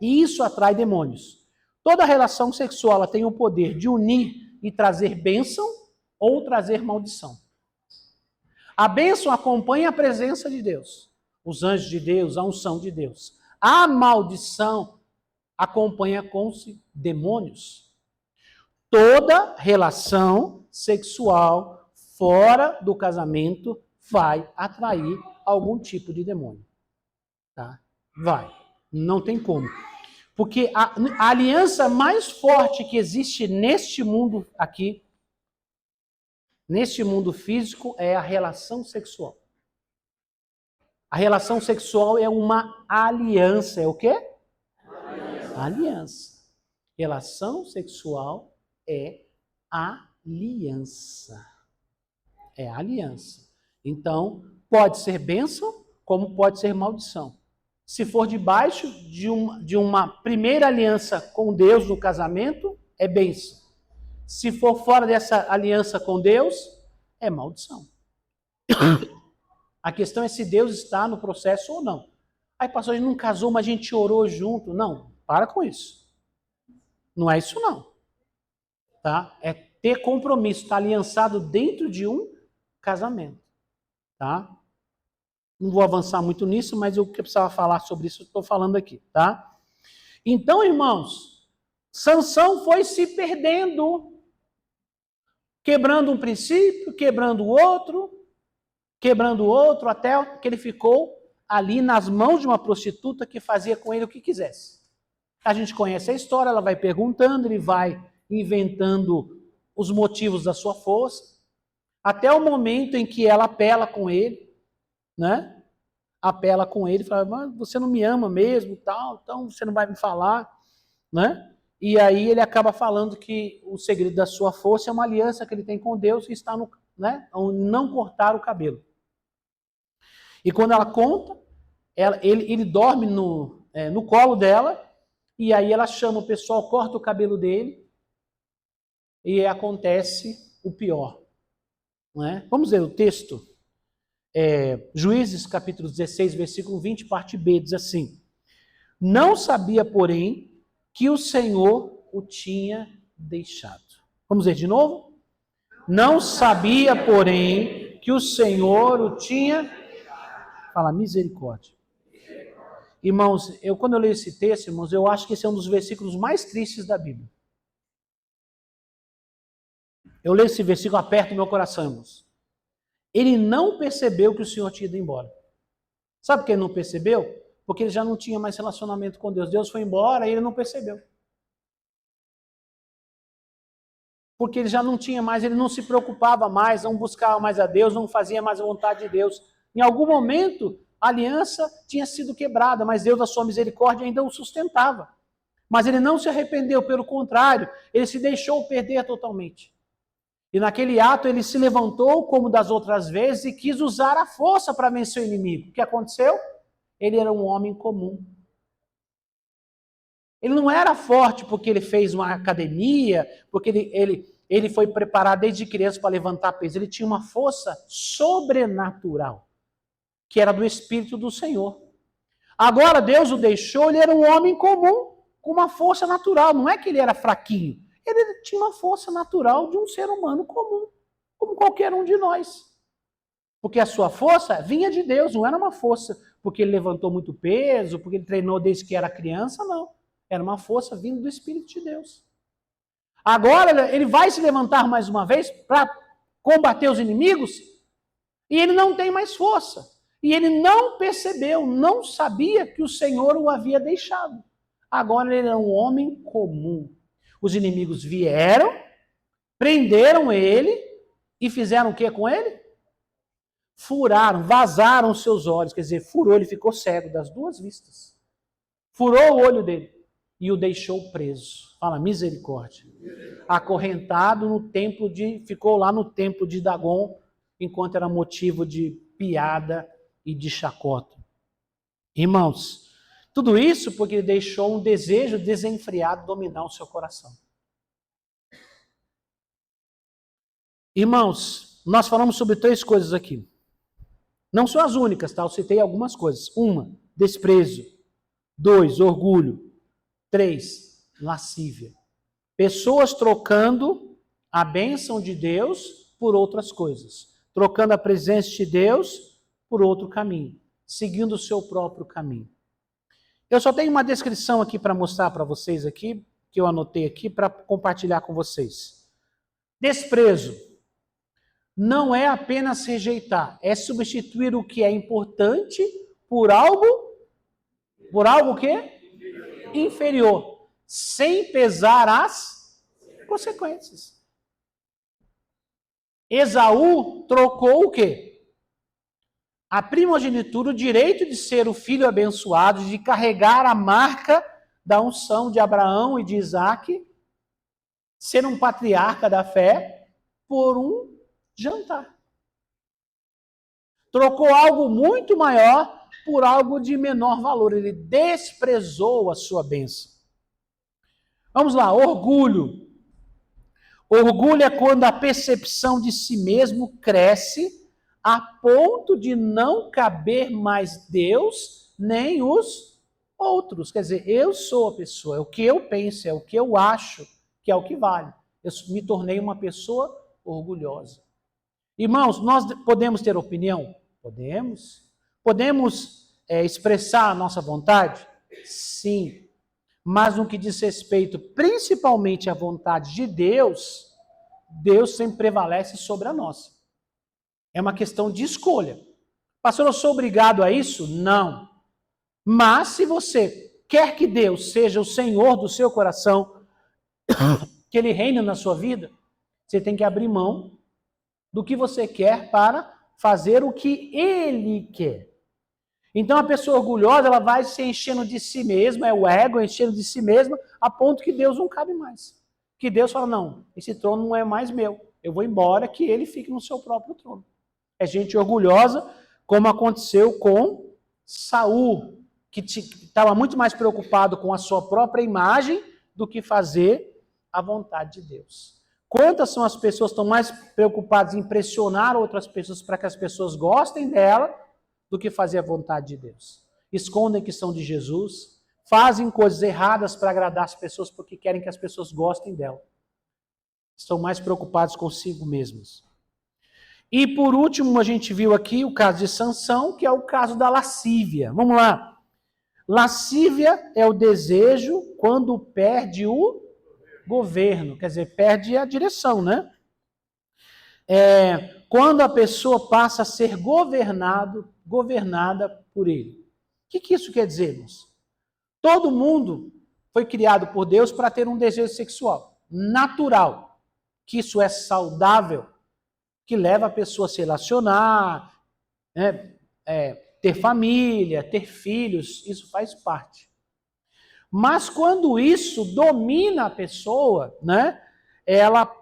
A: E isso atrai demônios. Toda relação sexual ela tem o poder de unir e trazer bênção ou trazer maldição. A bênção acompanha a presença de Deus, os anjos de Deus, a unção de Deus. A maldição acompanha com-se demônios. Toda relação sexual fora do casamento vai atrair algum tipo de demônio. Tá? Vai. Não tem como. Porque a aliança mais forte que existe neste mundo aqui, neste mundo físico, é a relação sexual. A relação sexual é uma aliança. É o quê? Aliança. Relação sexual é aliança. É aliança. Então, pode ser bênção, como pode ser maldição. Se for debaixo de uma primeira aliança com Deus no casamento, é bênção. Se for fora dessa aliança com Deus, é maldição. A questão é se Deus está no processo ou não. Aí, pastor, a gente não casou, mas a gente orou junto. Não, para com isso. Não é isso não. Tá? É ter compromisso, estar aliançado dentro de um casamento. Tá? Não vou avançar muito nisso, mas o que eu precisava falar sobre isso, eu estou falando aqui, tá? Então, irmãos, Sansão foi se perdendo, quebrando um princípio, quebrando o outro, até que ele ficou ali nas mãos de uma prostituta que fazia com ele o que quisesse. A gente conhece a história, ela vai perguntando, ele vai inventando os motivos da sua força, até o momento em que ela apela com ele, né? Apela com ele, fala, mas você não me ama mesmo, tal, então você não vai me falar, né? E aí ele acaba falando que o segredo da sua força é uma aliança que ele tem com Deus que está no, né? Não cortar o cabelo. E quando ela conta, ele dorme no colo dela, e aí ela chama o pessoal, corta o cabelo dele, e acontece o pior. Né? Vamos ver o texto. Juízes capítulo 16, versículo 20, parte B, diz assim: não sabia, porém, que o Senhor o tinha deixado. Vamos ver de novo? Não sabia, porém, que o Senhor o tinha... Fala, misericórdia. Irmãos, quando eu leio esse texto, irmãos, eu acho que esse é um dos versículos mais tristes da Bíblia. Eu leio esse versículo, aperto o meu coração, irmãos. Ele não percebeu que o Senhor tinha ido embora. Sabe por que ele não percebeu? Porque ele já não tinha mais relacionamento com Deus. Deus foi embora e ele não percebeu. porque ele já não tinha mais, ele não se preocupava mais, não buscava mais a Deus, não fazia mais a vontade de Deus. Em algum momento, a aliança tinha sido quebrada, mas Deus, na sua misericórdia, ainda o sustentava. Mas ele não se arrependeu, pelo contrário, ele se deixou perder totalmente. E naquele ato ele se levantou, como das outras vezes, e quis usar a força para vencer o inimigo. O que aconteceu? Ele era um homem comum. Ele não era forte porque ele fez uma academia, porque ele foi preparado desde criança para levantar peso. Ele tinha uma força sobrenatural, que era do Espírito do Senhor. Agora Deus o deixou, ele era um homem comum, com uma força natural. Não é que ele era fraquinho. Ele tinha uma força natural de um ser humano comum, como qualquer um de nós. Porque a sua força vinha de Deus, não era uma força porque ele levantou muito peso, porque ele treinou desde que era criança, não. Era uma força vindo do Espírito de Deus. Agora ele vai se levantar mais uma vez para combater os inimigos e ele não tem mais força. E ele não percebeu, não sabia que o Senhor o havia deixado. Agora ele era um homem comum. Os inimigos vieram, prenderam ele e fizeram o que com ele? Furaram, vazaram os seus olhos. Quer dizer, furou, ele ficou cego das duas vistas. Furou o olho dele e o deixou preso. Fala, misericórdia. Acorrentado no templo ficou lá no templo de Dagon, enquanto era motivo de piada e de chacota. Irmãos, tudo isso porque ele deixou um desejo desenfreado dominar o seu coração. Irmãos, nós falamos sobre 3 coisas aqui. Não são as únicas, tá? Eu citei algumas coisas. 1, desprezo. 2, orgulho. 3, lascívia. Pessoas trocando a bênção de Deus por outras coisas. Trocando a presença de Deus por outro caminho. Seguindo o seu próprio caminho. Eu só tenho uma descrição aqui para mostrar para vocês aqui, que eu anotei aqui para compartilhar com vocês. Desprezo não é apenas rejeitar, é substituir o que é importante por algo que? Inferior, sem pesar as consequências. Esaú trocou o quê? A primogenitura, o direito de ser o filho abençoado, de carregar a marca da unção de Abraão e de Isaac, ser um patriarca da fé, por um jantar. Trocou algo muito maior por algo de menor valor. Ele desprezou a sua bênção. Vamos lá, orgulho. Orgulho é quando a percepção de si mesmo cresce a ponto de não caber mais Deus nem os outros. Quer dizer, eu sou a pessoa, é o que eu penso, é o que eu acho que é o que vale. Eu me tornei uma pessoa orgulhosa. Irmãos, nós podemos ter opinião? Podemos. Podemos expressar a nossa vontade? Sim. Mas no que diz respeito principalmente à vontade de Deus, Deus sempre prevalece sobre a nossa. É uma questão de escolha. Pastor, eu sou obrigado a isso? Não. Mas se você quer que Deus seja o Senhor do seu coração, que Ele reine na sua vida, você tem que abrir mão do que você quer para fazer o que Ele quer. Então a pessoa orgulhosa, ela vai se enchendo de si mesma, é o ego enchendo de si mesma, a ponto que Deus não cabe mais. Que Deus fala, não, esse trono não é mais meu, eu vou embora, que Ele fique no seu próprio trono. É gente orgulhosa, como aconteceu com Saul, que estava muito mais preocupado com a sua própria imagem do que fazer a vontade de Deus. Quantas são as pessoas que estão mais preocupadas em impressionar outras pessoas para que as pessoas gostem dela do que fazer a vontade de Deus? Escondem que são de Jesus, fazem coisas erradas para agradar as pessoas porque querem que as pessoas gostem dela. Estão mais preocupados consigo mesmos. E por último, a gente viu aqui o caso de Sansão, que é o caso da lascívia. Vamos lá. Lascívia é o desejo quando perde o governo, quer dizer, perde a direção, né? Quando a pessoa passa a ser governada por ele. O que isso quer dizer, irmãos? Todo mundo foi criado por Deus para ter um desejo sexual, natural. que isso é saudável, que leva a pessoa a se relacionar, né? Ter família, ter filhos, isso faz parte. Mas quando isso domina a pessoa, né? Ela,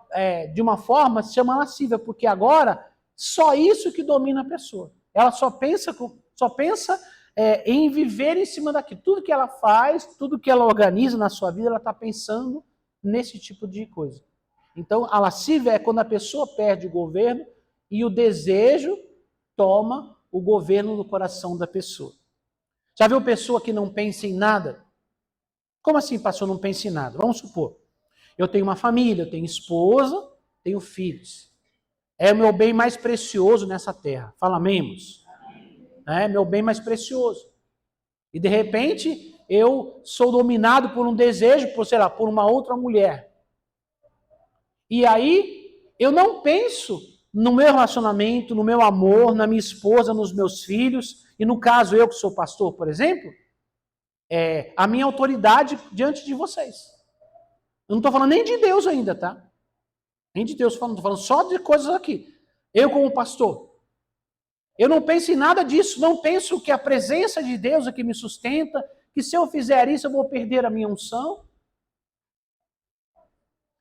A: de uma forma, se chama lascívia, porque agora só isso que domina a pessoa. Ela só pensa em viver em cima daquilo. Tudo que ela faz, tudo que ela organiza na sua vida, ela está pensando nesse tipo de coisa. Então, a lascívia é quando a pessoa perde o governo e o desejo toma o governo do coração da pessoa. Já viu pessoa que não pensa em nada? Como assim, pastor, não pensa em nada? Vamos supor, eu tenho uma família, eu tenho esposa, tenho filhos. É o meu bem mais precioso nessa terra. Fala, amém, irmãos? É meu bem mais precioso. E de repente, eu sou dominado por um desejo, por uma outra mulher. E aí, eu não penso no meu relacionamento, no meu amor, na minha esposa, nos meus filhos, e no caso, eu que sou pastor, por exemplo, a minha autoridade diante de vocês. Eu não estou falando nem de Deus ainda, tá? Nem de Deus falando, estou falando só de coisas aqui. Eu como pastor, eu não penso em nada disso, não penso que a presença de Deus é que me sustenta, que se eu fizer isso eu vou perder a minha unção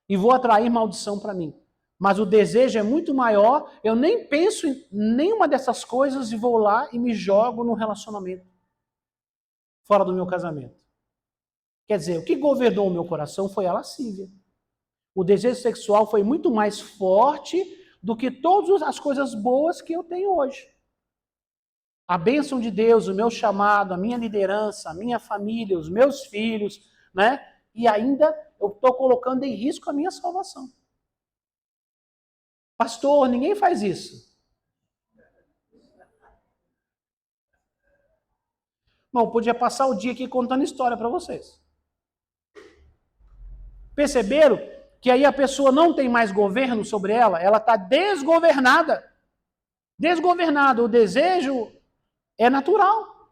A: e vou atrair maldição para mim. Mas o desejo é muito maior, eu nem penso em nenhuma dessas coisas e vou lá e me jogo no relacionamento, fora do meu casamento. Quer dizer, o que governou o meu coração foi a lascívia. O desejo sexual foi muito mais forte do que todas as coisas boas que eu tenho hoje. A bênção de Deus, o meu chamado, a minha liderança, a minha família, os meus filhos, né? E ainda eu estou colocando em risco a minha salvação. Pastor, ninguém faz isso. Bom, eu podia passar o dia aqui contando história para vocês. Perceberam que aí a pessoa não tem mais governo sobre ela? Ela está desgovernada. Desgovernada. O desejo é natural.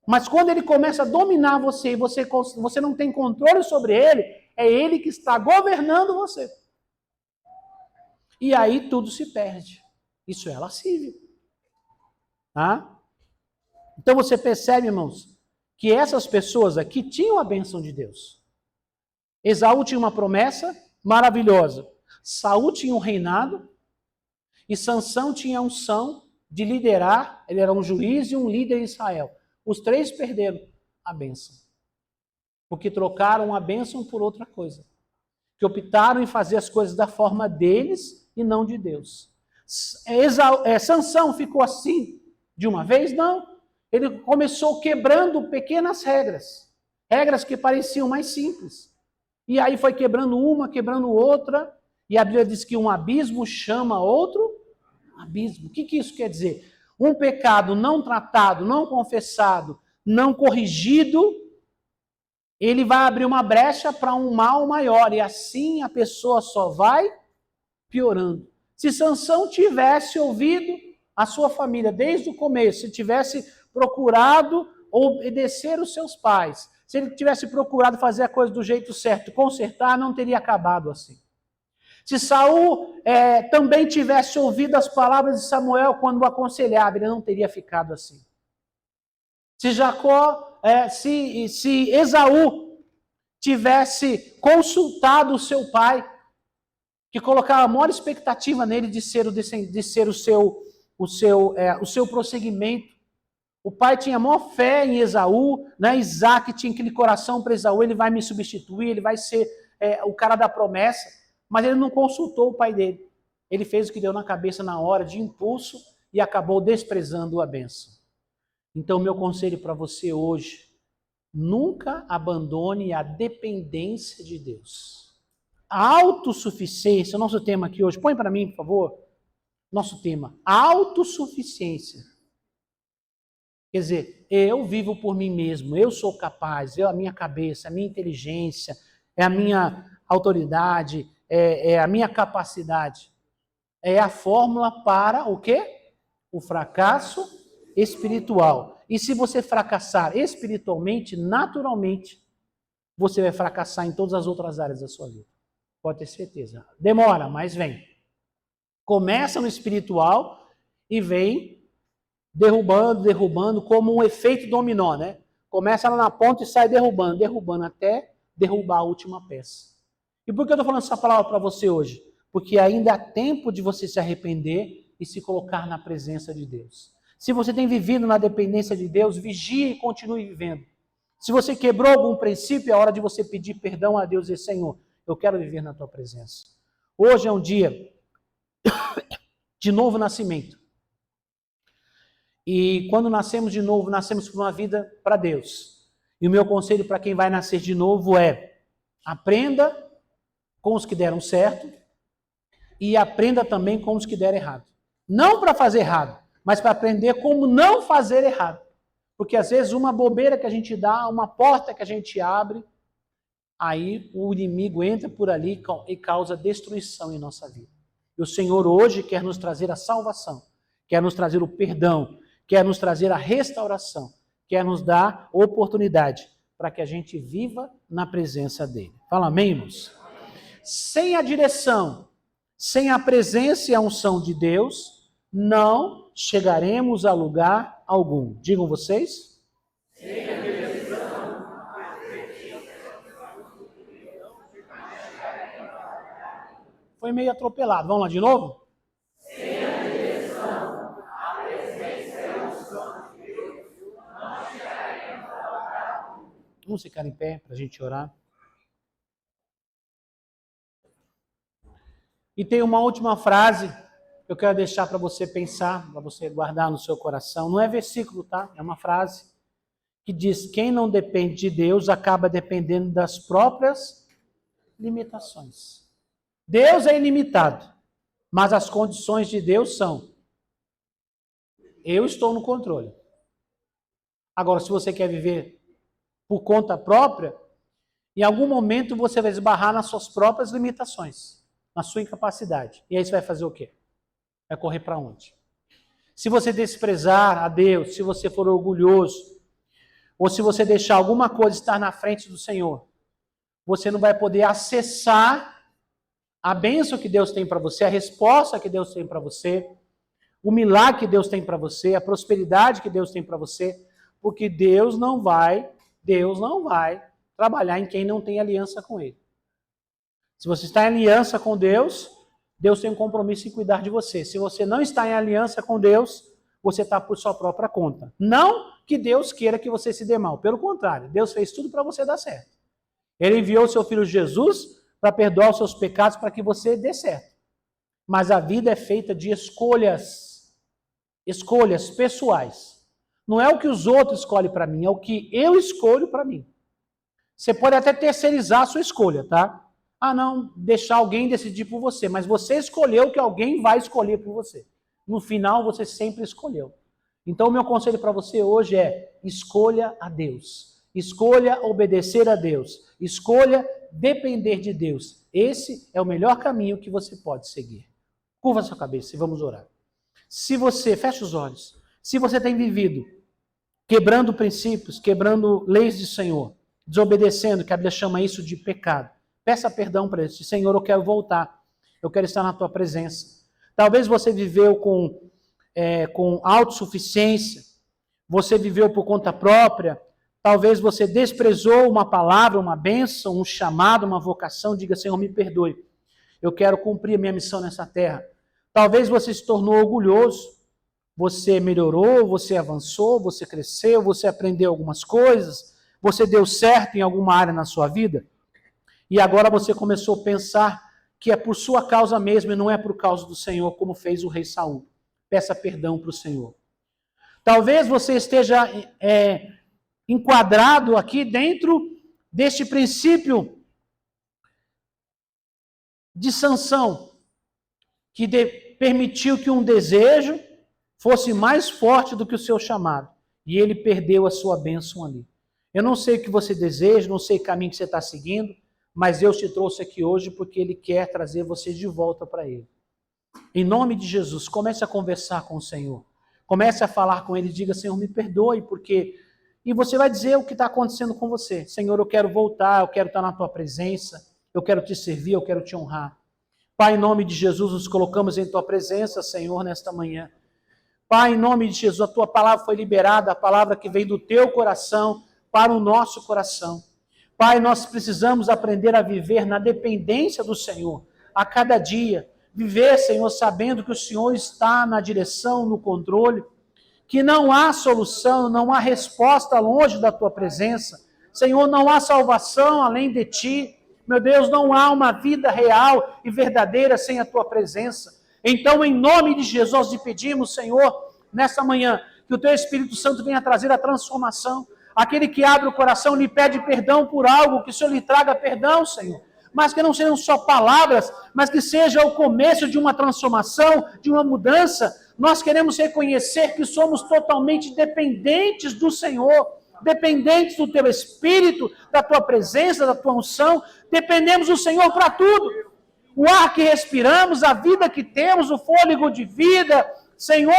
A: Mas quando ele começa a dominar você e você não tem controle sobre ele, é ele que está governando você. E aí tudo se perde. Isso é lascívia. Tá? Então você percebe, irmãos, que essas pessoas aqui tinham a bênção de Deus. Esaú tinha uma promessa maravilhosa. Saul tinha um reinado e Sansão tinha a unção de liderar, ele era um juiz e um líder em Israel. Os três perderam a bênção. Porque trocaram a bênção por outra coisa. Que optaram em fazer as coisas da forma deles e não de Deus. Sansão ficou assim de uma vez? Não. Ele começou quebrando pequenas regras. Regras que pareciam mais simples. E aí foi quebrando uma, quebrando outra. E a Bíblia diz que um abismo chama outro abismo. O que isso quer dizer? Um pecado não tratado, não confessado, não corrigido, ele vai abrir uma brecha para um mal maior. E assim a pessoa só vai piorando. Se Sansão tivesse ouvido a sua família desde o começo, se tivesse procurado obedecer os seus pais, se ele tivesse procurado fazer a coisa do jeito certo, consertar, não teria acabado assim. Se Saul também tivesse ouvido as palavras de Samuel quando o aconselhava, ele não teria ficado assim. Se se Esaú tivesse consultado o seu pai, que colocava a maior expectativa nele de ser o seu prosseguimento. O pai tinha a maior fé em Esaú, né? Isaac tinha aquele coração para Esaú, ele vai me substituir, ele vai ser o cara da promessa, mas ele não consultou o pai dele. Ele fez o que deu na cabeça na hora, de impulso, e acabou desprezando a bênção. Então, meu conselho para você hoje, nunca abandone a dependência de Deus. A autossuficiência, o nosso tema aqui hoje, põe para mim, por favor, nosso tema, autossuficiência. Quer dizer, eu vivo por mim mesmo, eu sou capaz, a minha cabeça, a minha inteligência, é a minha autoridade, é a minha capacidade. É a fórmula para o quê? O fracasso espiritual. E se você fracassar espiritualmente, naturalmente, você vai fracassar em todas as outras áreas da sua vida. Pode ter certeza. Demora, mas vem. Começa no espiritual e vem derrubando, como um efeito dominó, né? Começa lá na ponta e sai derrubando, até derrubar a última peça. E por que eu estou falando essa palavra para você hoje? Porque ainda há tempo de você se arrepender e se colocar na presença de Deus. Se você tem vivido na dependência de Deus, vigie e continue vivendo. Se você quebrou algum princípio, é hora de você pedir perdão a Deus e dizer, Senhor, eu quero viver na tua presença. Hoje é um dia de novo nascimento. E quando nascemos de novo, nascemos por uma vida para Deus. E o meu conselho para quem vai nascer de novo é: aprenda com os que deram certo e aprenda também com os que deram errado. Não para fazer errado, mas para aprender como não fazer errado. Porque às vezes uma bobeira que a gente dá, uma porta que a gente abre, aí o inimigo entra por ali e causa destruição em nossa vida. E o Senhor hoje quer nos trazer a salvação, quer nos trazer o perdão, quer nos trazer a restauração, quer nos dar oportunidade para que a gente viva na presença dele. Fala amém, irmãos? Sem a direção, sem a presença e a unção de Deus, não chegaremos a lugar algum. Digam vocês? Sem a direção, foi meio atropelado. Vamos lá de novo? Sem a direção, a presença e a unção de Deus, não chegaremos a lugar algum. Vamos ficar em pé para a gente orar. E tem uma última frase que eu quero deixar para você pensar, para você guardar no seu coração. Não é versículo, tá? É uma frase que diz: quem não depende de Deus acaba dependendo das próprias limitações. Deus é ilimitado, mas as condições de Deus são: eu estou no controle. Agora, se você quer viver por conta própria, em algum momento você vai esbarrar nas suas próprias limitações, na sua incapacidade. E aí você vai fazer o quê? Vai correr para onde? Se você desprezar a Deus, se você for orgulhoso, ou se você deixar alguma coisa estar na frente do Senhor, você não vai poder acessar a bênção que Deus tem para você, a resposta que Deus tem para você, o milagre que Deus tem para você, a prosperidade que Deus tem para você, porque Deus não vai trabalhar em quem não tem aliança com Ele. Se você está em aliança com Deus, Deus tem um compromisso em cuidar de você. Se você não está em aliança com Deus, você está por sua própria conta. Não que Deus queira que você se dê mal. Pelo contrário, Deus fez tudo para você dar certo. Ele enviou o seu Filho Jesus para perdoar os seus pecados para que você dê certo. Mas a vida é feita de escolhas. Escolhas pessoais. Não é o que os outros escolhem para mim, é o que eu escolho para mim. Você pode até terceirizar a sua escolha, tá? Ah, não, deixar alguém decidir por você, mas você escolheu que alguém vai escolher por você. No final, você sempre escolheu. Então, o meu conselho para você hoje é: escolha a Deus. Escolha obedecer a Deus. Escolha depender de Deus. Esse é o melhor caminho que você pode seguir. Curva a sua cabeça e vamos orar. Se você, fecha os olhos, se você tem vivido quebrando princípios, quebrando leis do Senhor, desobedecendo, que a Bíblia chama isso de pecado, peça perdão para Ele. Senhor, eu quero voltar. Eu quero estar na tua presença. Talvez você viveu com autossuficiência. Você viveu por conta própria. Talvez você desprezou uma palavra, uma bênção, um chamado, uma vocação. Diga: Senhor, me perdoe. Eu quero cumprir a minha missão nessa terra. Talvez você se tornou orgulhoso. Você melhorou, você avançou, você cresceu, você aprendeu algumas coisas. Você deu certo em alguma área na sua vida. E agora você começou a pensar que é por sua causa mesmo e não é por causa do Senhor, como fez o rei Saul. Peça perdão para o Senhor. Talvez você esteja enquadrado aqui dentro deste princípio de Sansão, que permitiu que um desejo fosse mais forte do que o seu chamado. E ele perdeu a sua bênção ali. Eu não sei o que você deseja, não sei o caminho que você está seguindo, mas Deus te trouxe aqui hoje porque Ele quer trazer você de volta para Ele. Em nome de Jesus, comece a conversar com o Senhor. Comece a falar com Ele, diga: Senhor, me perdoe, porque... E você vai dizer o que está acontecendo com você. Senhor, eu quero voltar, eu quero estar na Tua presença. Eu quero te servir, eu quero te honrar. Pai, em nome de Jesus, nos colocamos em tua presença, Senhor, nesta manhã. Pai, em nome de Jesus, a tua palavra foi liberada, a palavra que vem do teu coração para o nosso coração. Pai, nós precisamos aprender a viver na dependência do Senhor, a cada dia. Viver, Senhor, sabendo que o Senhor está na direção, no controle, que não há solução, não há resposta longe da tua presença. Senhor, não há salvação além de ti. Meu Deus, não há uma vida real e verdadeira sem a tua presença. Então, em nome de Jesus, nós te pedimos, Senhor, nessa manhã, que o teu Espírito Santo venha trazer a transformação. Aquele que abre o coração lhe pede perdão por algo, que o Senhor lhe traga perdão, Senhor. Mas que não sejam só palavras, mas que seja o começo de uma transformação, de uma mudança. Nós queremos reconhecer que somos totalmente dependentes do Senhor, dependentes do teu Espírito, da tua presença, da tua unção. Dependemos do Senhor para tudo. O ar que respiramos, a vida que temos, o fôlego de vida, Senhor,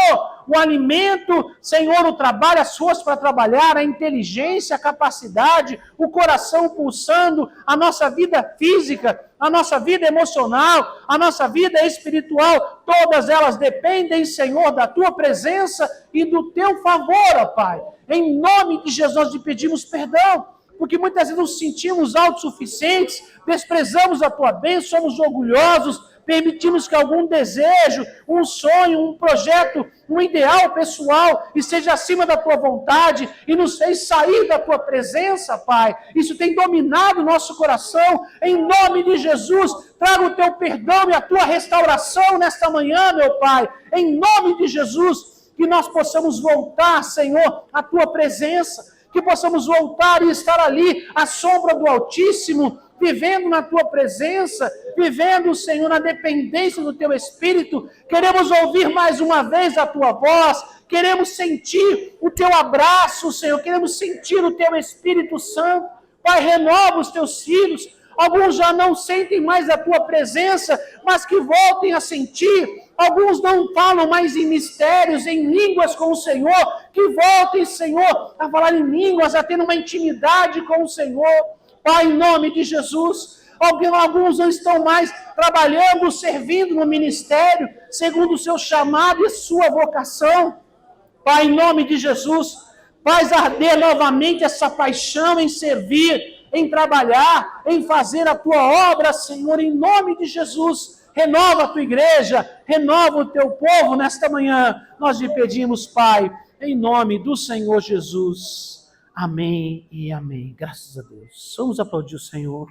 A: o alimento, Senhor, o trabalho, as forças para trabalhar, a inteligência, a capacidade, o coração pulsando, a nossa vida física, a nossa vida emocional, a nossa vida espiritual, todas elas dependem, Senhor, da tua presença e do teu favor, ó Pai. Em nome de Jesus, nós te pedimos perdão, porque muitas vezes nos sentimos autossuficientes, desprezamos a tua bênção, somos orgulhosos, permitimos que algum desejo, um sonho, um projeto, um ideal pessoal esteja acima da tua vontade e nos fez sair da tua presença, Pai. Isso tem dominado o nosso coração. Em nome de Jesus, traga o teu perdão e a tua restauração nesta manhã, meu Pai. Em nome de Jesus, que nós possamos voltar, Senhor, à tua presença, que possamos voltar e estar ali à sombra do Altíssimo, vivendo na tua presença, vivendo, Senhor, na dependência do teu Espírito. Queremos ouvir mais uma vez a tua voz, queremos sentir o teu abraço, Senhor, queremos sentir o teu Espírito Santo. Pai, renova os teus filhos. Alguns já não sentem mais a tua presença, mas que voltem a sentir. Alguns não falam mais em mistérios, em línguas com o Senhor, que voltem, Senhor, a falar em línguas, a ter uma intimidade com o Senhor. Pai, em nome de Jesus, alguns não estão mais trabalhando, servindo no ministério, segundo o seu chamado e sua vocação. Pai, em nome de Jesus, faz arder novamente essa paixão em servir, em trabalhar, em fazer a tua obra, Senhor, em nome de Jesus. Renova a tua igreja, renova o teu povo nesta manhã. Nós lhe pedimos, Pai, em nome do Senhor Jesus. Amém e amém. Graças a Deus. Vamos aplaudir o Senhor.